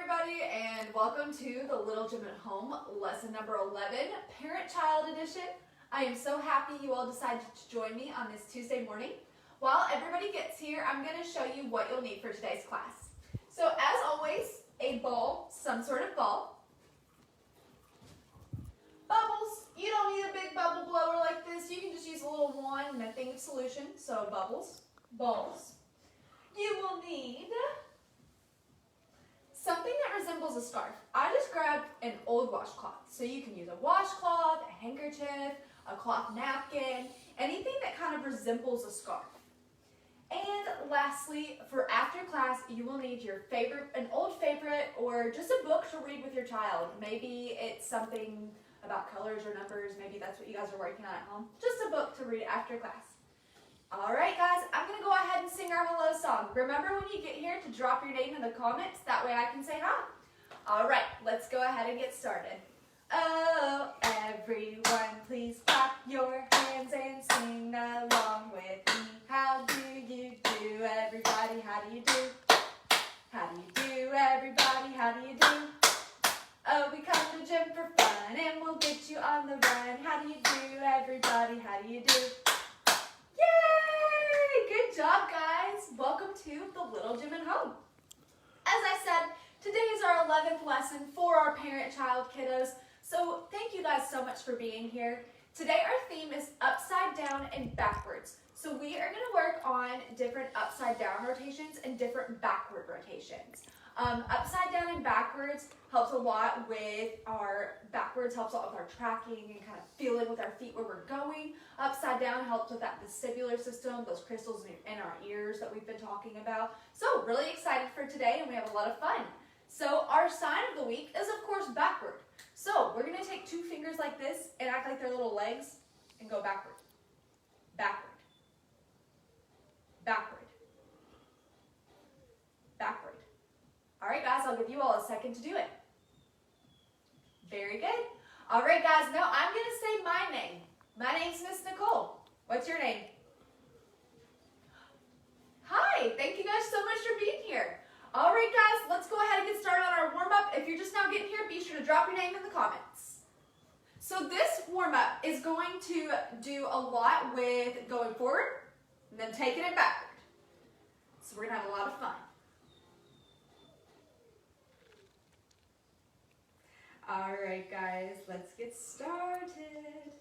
everybody, and welcome to the Little Gym at Home lesson number 11, Parent-Child Edition. I am so happy you all decided to join me on this Tuesday morning. While everybody gets here, I'm going to show you what you'll need for today's class. So as always, a ball, some sort of ball. Bubbles. You don't need a big bubble blower like this. You can just use a little wand and a thing of solution. So bubbles, balls. You will need something that resembles a scarf. I just grabbed an old washcloth. So you can use a washcloth, a handkerchief, a cloth napkin, anything that kind of resembles a scarf. And lastly, for after class, you will need your favorite, an old favorite, or just a book to read with your child. Maybe it's something about colors or numbers. Maybe that's what you guys are working on at home. Just a book to read after class. All right, guys, I'm going to go ahead and sing our hello song. Remember when you get here to drop your name in the comments. That way I can say hi. All right, let's go ahead and get started. Oh, everyone, please clap your hands and sing along with me. How do you do, everybody? How do you do? How do you do, everybody? How do you do? Oh, we come to the gym for fun and we'll get you on the run. How do you do, everybody? How do you do? Yay! Good job, guys. Welcome to the Little Gym at Home. As I said, today is our 11th lesson for our parent-child kiddos. So thank you guys so much for being here. Today our theme is upside down and backwards. So we are going to work on different upside down rotations and different backward rotations. Upside down and backwards helps a lot with our tracking and kind of feeling with our feet where we're going. Upside down helps with that vestibular system, those crystals in our ears that we've been talking about. So really excited for today, and we have a lot of fun. So our sign of the week is, of course, backward. So we're going to take two fingers like this and act like they're little legs and go backward, backward, backward, backward. All right, guys, I'll give you all a second to do it. Very good. All right, guys, now I'm going to say my name. My name's Miss Nicole. What's your name? Hi, thank you guys so much for being here. All right, guys, let's go ahead and get started on our warm-up. If you're just now getting here, be sure to drop your name in the comments. So this warm-up is going to do a lot with going forward and then taking it backward. So we're going to have a lot of fun. All right, guys, let's get started.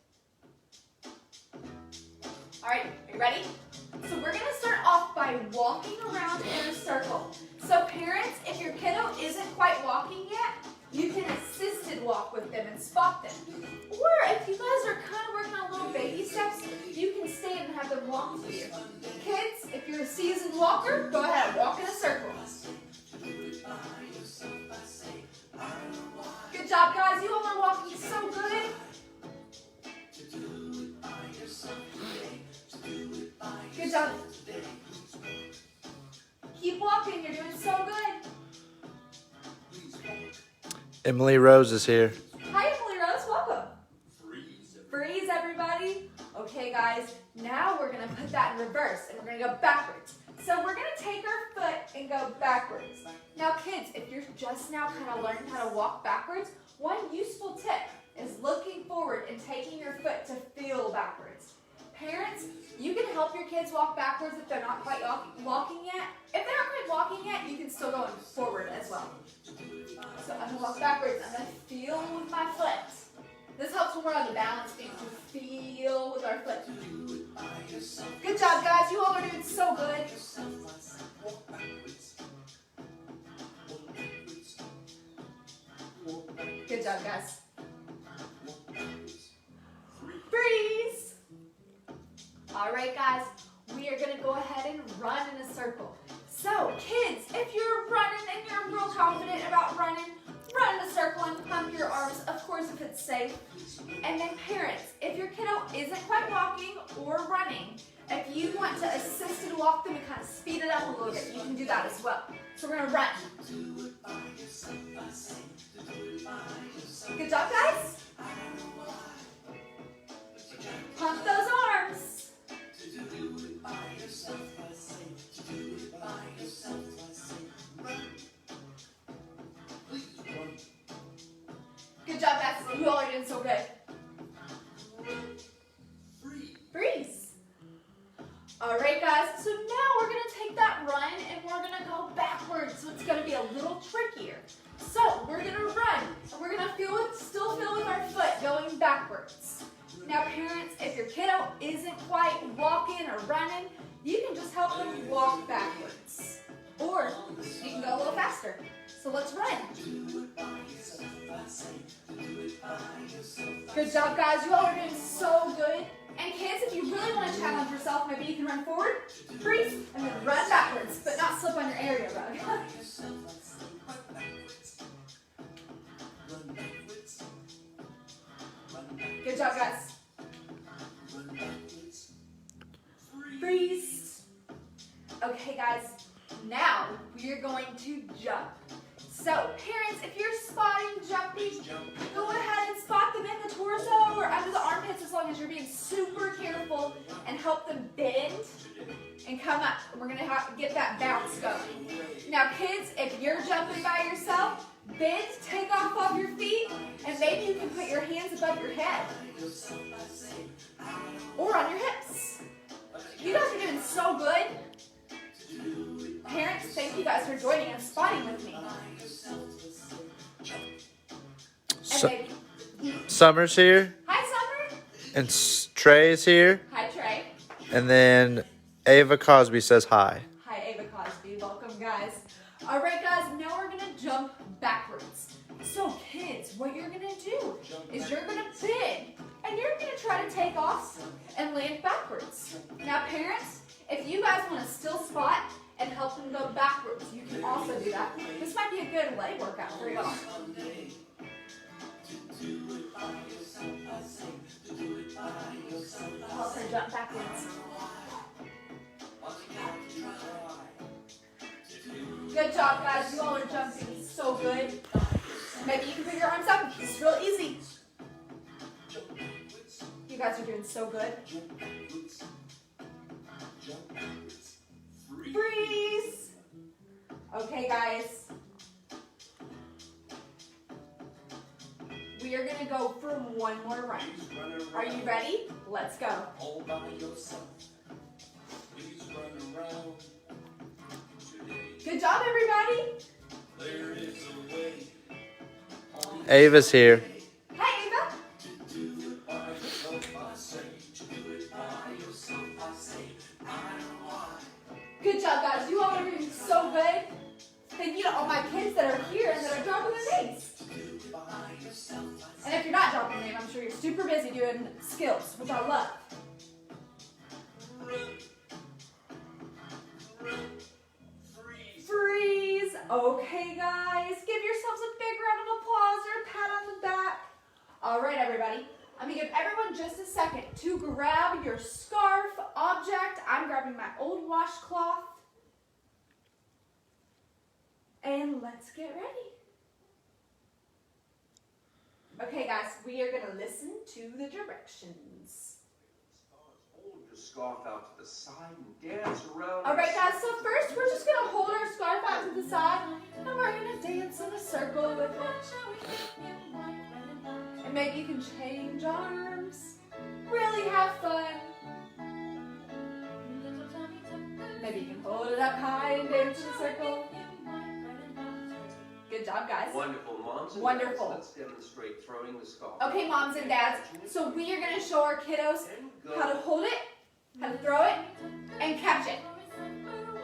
All right, are you ready? So we're going to start off by walking around in a circle. So parents, if your kiddo isn't quite walking yet, you can assisted walk with them and spot them. Or if you guys are kind of working on little baby steps, you can stand and have them walk with you. Kids, if you're a seasoned walker, go ahead and walk in a circle. Good job, guys. You all are walking so good. Good job. Keep walking. You're doing so good. Emily Rose is here. Hi, Emily Rose. Welcome. Freeze, everybody. Okay, guys. Now we're going to put that in reverse, and we're going to go backwards. So we're going to take our foot and go backwards. Now, kids, if you're just now kind of learning how to walk backwards, one useful tip is looking forward and taking your foot to feel backwards. Parents, you can help your kids walk backwards if they're not quite walking yet. If they're not quite walking yet, you can still go forward as well. So I'm going to walk backwards. I'm going to feel with my foot. This helps when we're on the balance beam to feel with our foot. Good job, guys. You all are doing so good. Good job, guys. Freeze. All right, guys. We are going to go ahead and run in a circle. So, kids, if you're running and you're real confident about running, run in a circle and pump your arms, of course, if it's safe. And then parents, if your kiddo isn't quite walking or running, if you want to assisted walk them and kind of speed it up a little bit, you can do that as well. So we're going to run. Good job, guys. Pump those arms. so good. Freeze. All right, guys, so now we're gonna take that run and we're gonna go backwards, so it's gonna be a little trickier. So we're gonna run, and we're gonna still feel with our foot going backwards. Now, parents, if your kiddo isn't quite walking or running, you can just help them walk backwards. Or you can go a little faster. So let's run. Good job, guys. You all are doing so good. And kids, if you really want to challenge yourself, maybe you can run forward, freeze, and then run backwards, but not slip on your area rug. Good job, guys. Freeze. Okay, guys, now we're going to jump. So, parents, if you're spotting jumping, go ahead and spot them in the torso or under the armpits as long as you're being super careful and help them bend and come up. We're going to have to get that bounce going. Now, kids, if you're jumping by yourself, bend, take off of your feet, and maybe you can put your hands above your head or on your hips. You guys are doing so good. Parents, thank you guys for joining and spotting with me. Summer's here. Hi, Summer. And Trey is here. Hi, Trey. And then Ava Cosby says hi. Hi, Ava Cosby. Welcome, guys. All right, guys, now we're going to jump backwards. So, kids, what you're going to do is you're going to bend, and you're going to try to take off and land backwards. Now, parents, if you guys want to still spot and help them go backwards, you can also do that. This might be a good leg workout for y'all. Help her jump backwards. Good job, guys. You all are jumping so good. Maybe you can put your arms up. It's real easy. You guys are doing so good. Freeze. Okay, guys. We are going to go for one more run. Are you ready? Let's go. All by yourself. Please run around. Good job, everybody. There is a way. Ava's here. Hi, Ava. To do it by yourself, I say. To do it by yourself, I say. I know why. Good job, guys. You all are doing so good. Thank you to all my kids that are here and that are dropping their names. And if you're not dropping your name, I'm sure you're super busy doing skills, which I love. Freeze. Okay, guys. Give yourselves a big round of applause or a pat on the back. All right, everybody. I'm going to give everyone just a second to grab your scarf object. I'm grabbing my old washcloth. And let's get ready. Okay, guys, we are going to listen to the directions. Hold your scarf out to the side and dance around. All right, guys, so first we're just going to hold our scarf out to the side, and we're going to dance in a circle with it. And maybe you can change arms, really have fun. Maybe you can hold it up high and dance in a circle. Good job, guys. Wonderful, moms and Wonderful. dads. Let's demonstrate throwing the scarf. Okay, moms and dads, so we are going to show our kiddos how to hold it, how to throw it, and catch it.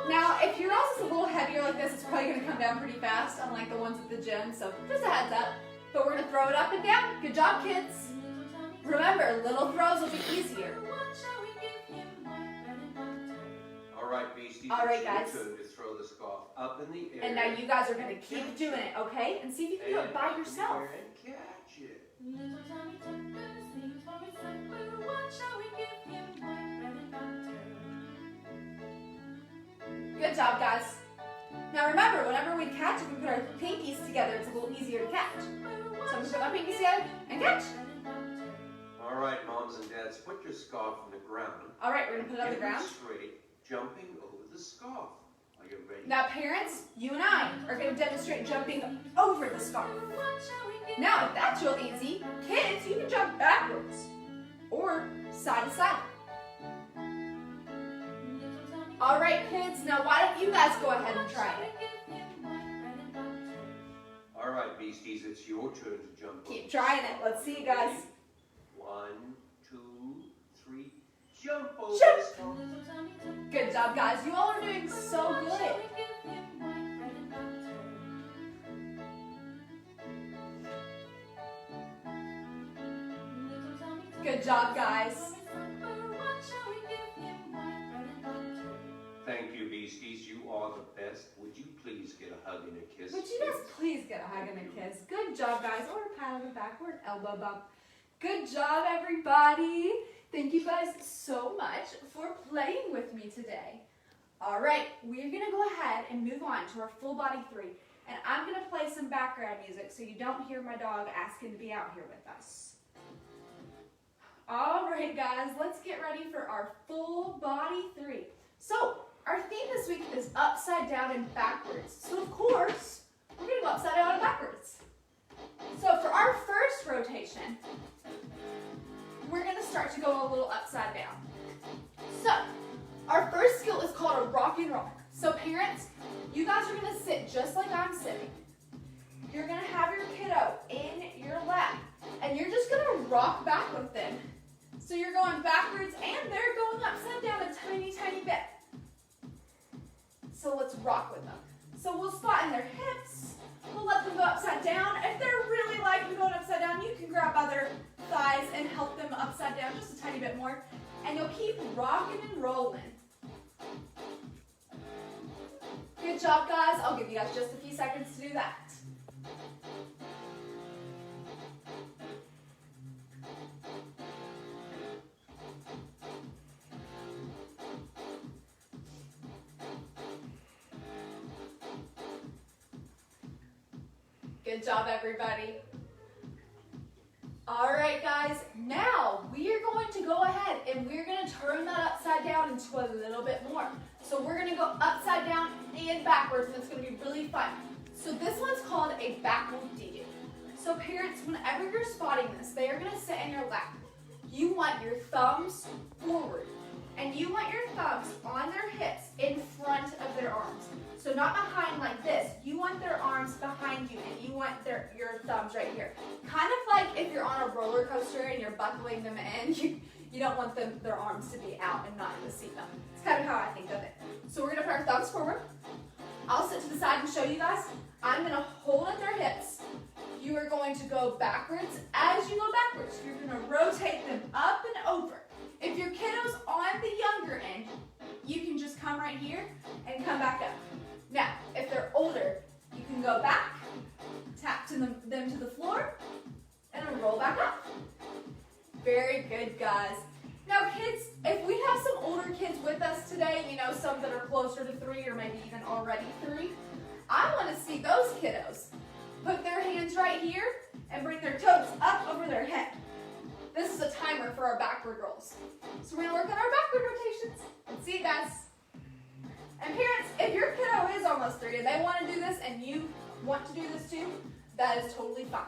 Now, if your mouse is a little heavier like this, it's probably going to come down pretty fast, unlike the ones at the gym, so just a heads up. But we're going to throw it up and down. Good job, kids. Remember, little throws will be easier. All right, Beastie. All right, guys. It's your turn to throw the scarf up in the air. And now you guys are going to keep doing it, okay? And see if you can do it by yourself. And catch it. Good job, guys. Now remember, whenever we catch, if we put our pinkies together, it's a little easier to catch. So I'm going to put my pinkies together and catch. All right, moms and dads, put your scarf on the ground. All right, we're going to put it on the ground. Straight, jumping over the scarf. Are you ready? Now, parents, you and I are going to demonstrate jumping over the scarf. Now, if that's real easy, kids, you can jump backwards or side to side. All right, kids, now why don't you guys go ahead and try it? All right, Beasties, it's your turn to jump. Keep trying it. Let's see you guys. 1, 2, 3, jump over Jump. the scarf. Good job, guys. You all are doing so good. Good job, guys. Thank you, Beasties. You are the best. Would you please get a hug and a kiss? Would you guys please get a hug and a kiss? Good job, guys. Or a pat on the back or an elbow bump. Good job, everybody. Thank you guys so much for playing with me today. All right, we're going to go ahead and move on to our full body 3. And I'm going to play some background music so you don't hear my dog asking to be out here with us. All right, guys, let's get ready for our full body 3. So, our theme this week is upside down and backwards. So, of course, we're going to go upside down and backwards. So, for our first rotation, we're going to start to go a little upside down. So, our first skill is called a rock and roll. So, parents, you guys are going to sit just like I'm sitting. You're going to have your kiddo in your lap, and you're just going to rock back with them. So you're going backwards and they're going upside down a tiny, tiny bit. So let's rock with them. So we'll spot in their hips. We'll let them go upside down. If they're really liking going upside down, you can grab by their thighs and help them upside down just a tiny bit more. And you'll keep rocking and rolling. Good job, guys. I'll give you guys just a few seconds to do that. Good job, everybody. All right, guys, now we are going to go ahead and we're going to turn that upside down into a little bit more. So we're going to go upside down and backwards, and it's going to be really fun. So this one's called a backward do. So parents, whenever you're spotting this, they are going to sit in your lap. You want your thumbs forward, and you want your thumbs on their hips in front of their arms. So not behind like this. You want their arms behind you, and you want your thumbs right here. Kind of like if you're on a roller coaster and you're buckling them in, you don't want their arms to be out and not in the seatbelt. It's kind of how I think of it. So we're going to put our thumbs forward. I'll sit to the side and show you guys. I'm going to hold at their hips. You are going to go backwards. As you go backwards, you're going to rotate them up and over. If your kiddo's on the younger end, you can just come right here and come back up. Now, if they're older, you can go back, tap them to the floor, and roll back up. Very good, guys. Now, kids, if we have some older kids with us today, you know, some that are closer to 3 or maybe even already 3, I want to see those kiddos put their hands right here and bring their toes up over their head. This is a timer for our backward rolls. So we're going to work on our backward rotations. Let's see you guys. And parents, if your kiddo is almost 3 and they want to do this and you want to do this too, that is totally fine.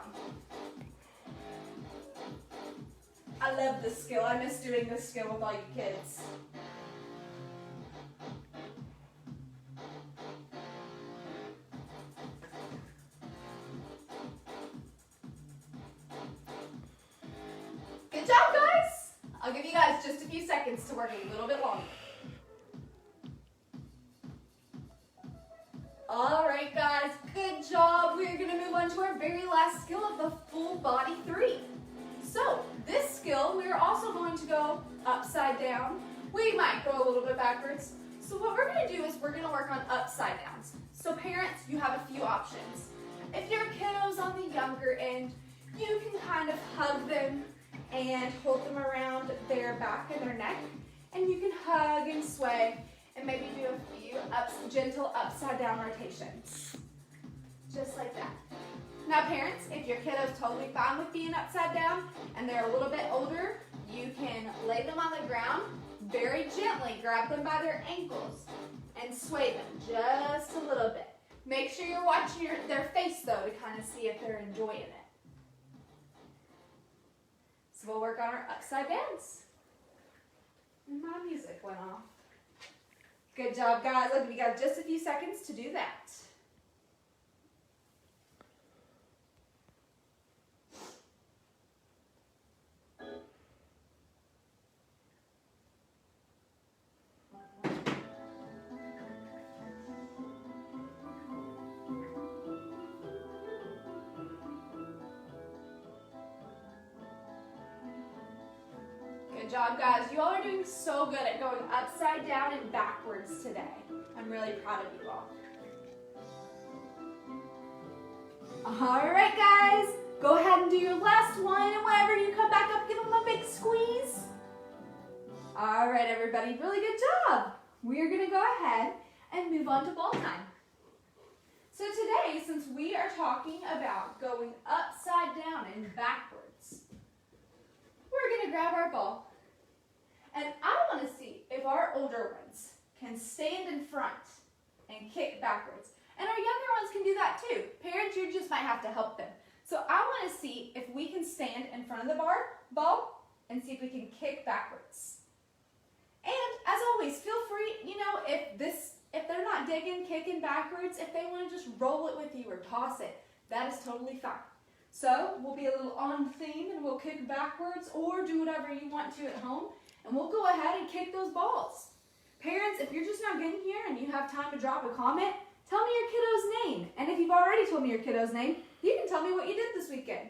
I love this skill. I miss doing this skill with all you kids. Good job, guys. I'll give you guys just a few seconds to work a little bit longer. All right, guys, good job. We're going to move on to our very last skill of the full body 3. So, this skill, we are also going to go upside down. We might go a little bit backwards. So what we're going to do is we're going to work on upside downs. So parents, you have a few options. If your kiddo's on the younger end, you can kind of hug them and hold them around their back and their neck. And you can hug and sway and maybe do a few gentle upside down rotations. Just like that. Now parents, if your kiddo's totally fine with being upside down and they're a little bit older, you can lay them on the ground, very gently grab them by their ankles and sway them just a little bit. Make sure you're watching their face though to kind of see if they're enjoying it. So we'll work on our upside downs. My music went off. Good job, guys. Look, we got just a few seconds to do that. Good job, guys. You all are doing so good at going upside down and backwards today. I'm really proud of you all. All right, guys. Go ahead and do your last one, and whenever you come back up, give them a big squeeze. All right, everybody. Really good job. We're going to go ahead and move on to ball time. So today, since we are talking about going upside down and backwards, we're going to grab our ball. And I want to see if our older ones can stand in front and kick backwards. And our younger ones can do that too. Parents, you just might have to help them. So I want to see if we can stand in front of the ball and see if we can kick backwards. And as always, feel free, if they're not digging, kicking backwards, if they want to just roll it with you or toss it, that is totally fine. So we'll be a little on theme and we'll kick backwards or do whatever you want to at home. And we'll go ahead and kick those balls. Parents, if you're just not getting here and you have time to drop a comment, tell me your kiddo's name. And if you've already told me your kiddo's name, you can tell me what you did this weekend.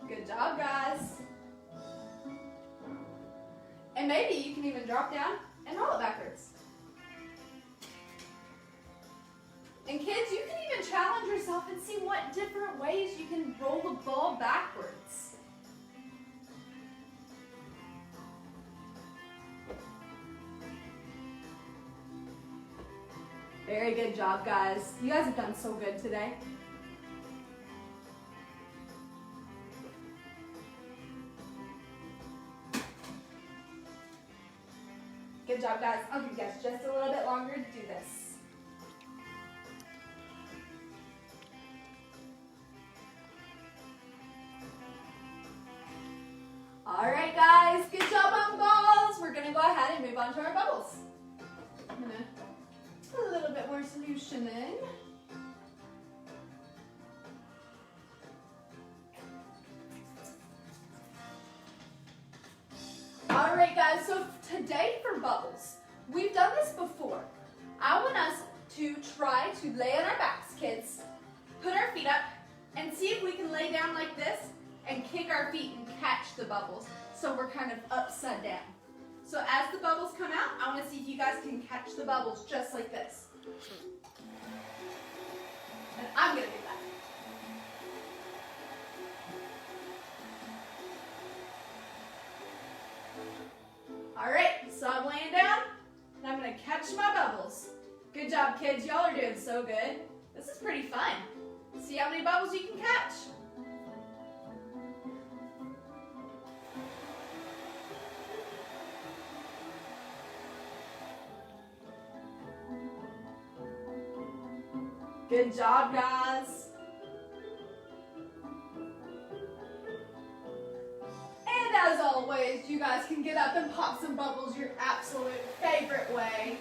Good job, guys. And maybe you can even drop down and roll it backwards. And kids, you can even challenge yourself and see what different ways you can roll the ball backwards. Very good job, guys. You guys have done so good today. Good job, guys. I'll give you guys just a little bit longer to do this. All right, guys, good job on balls. We're gonna go ahead and move on to our bubbles. I'm gonna put a little bit more solution in. All right, guys, so today for bubbles, we've done this before. I want us to try to lay on our backs, kids, put our feet up, and see if we can lay down like this and kick our feet and catch the bubbles. So we're kind of upside down. So as the bubbles come out, I want to see if you guys can catch the bubbles just like this. And I'm going to do that. All right, so I'm laying down, and I'm going to catch my bubbles. Good job, kids. Y'all are doing so good. This is pretty fun. See how many bubbles you can catch. Good job, guys. And as always, you guys can get up and pop some bubbles your absolute favorite way.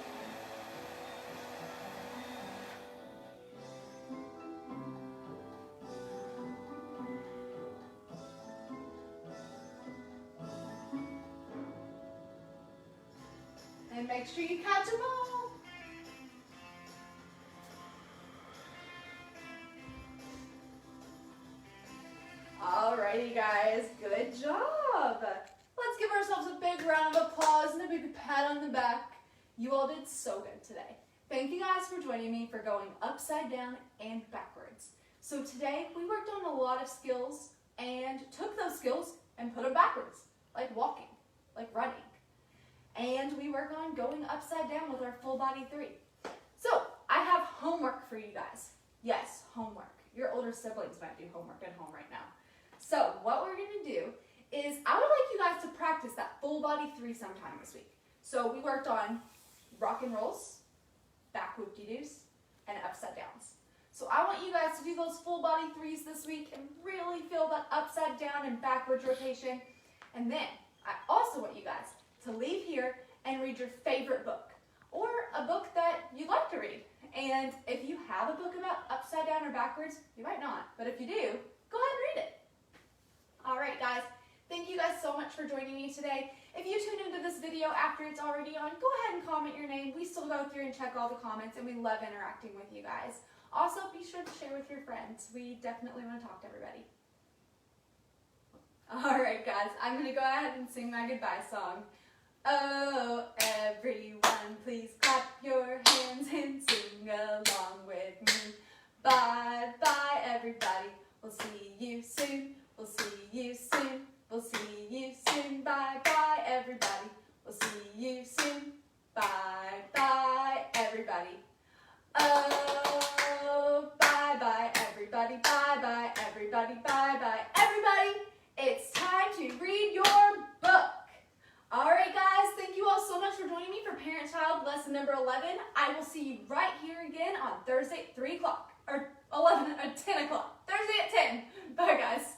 And make sure you catch them all. Alrighty, guys, good job. Let's give ourselves a big round of applause and a big pat on the back. You all did so good today. Thank you guys for joining me for going upside down and backwards. So today we worked on a lot of skills and took those skills and put them backwards, like walking, like running. And we work on going upside down with our full body 3. So I have homework for you guys. Yes, homework. Your older siblings might do homework at home right now. So what we're going to do is I would like you guys to practice that full body 3 sometime this week. So we worked on rock and rolls, back whoop-de-doos, and upside downs. So I want you guys to do those full body 3s this week and really feel that upside down and backwards rotation. And then I also want you guys to leave here and read your favorite book or a book that you like to read. And if you have a book about upside down or backwards, you might not, but if you do, go ahead and read it. All right, guys, thank you guys so much for joining me today. If you tune into this video after it's already on, go ahead and comment your name. We still go through and check all the comments, and we love interacting with you guys. Also, be sure to share with your friends. We definitely want to talk to everybody. All right, guys, I'm going to go ahead and sing my goodbye song. Oh, everyone, please clap your hands and sing along with me. Bye-bye, everybody. We'll see you soon. We'll see you soon. We'll see you soon. Bye-bye, everybody. We'll see you soon. Bye-bye, everybody. Oh, bye-bye, everybody. Bye-bye, everybody. Bye-bye, everybody. It's time to read your book. All right, guys, thank you all so much for joining me for Parent-Child lesson number 11. I will see you right here again on Thursday at 3 o'clock, or 10 o'clock. Thursday at 10. Bye, guys.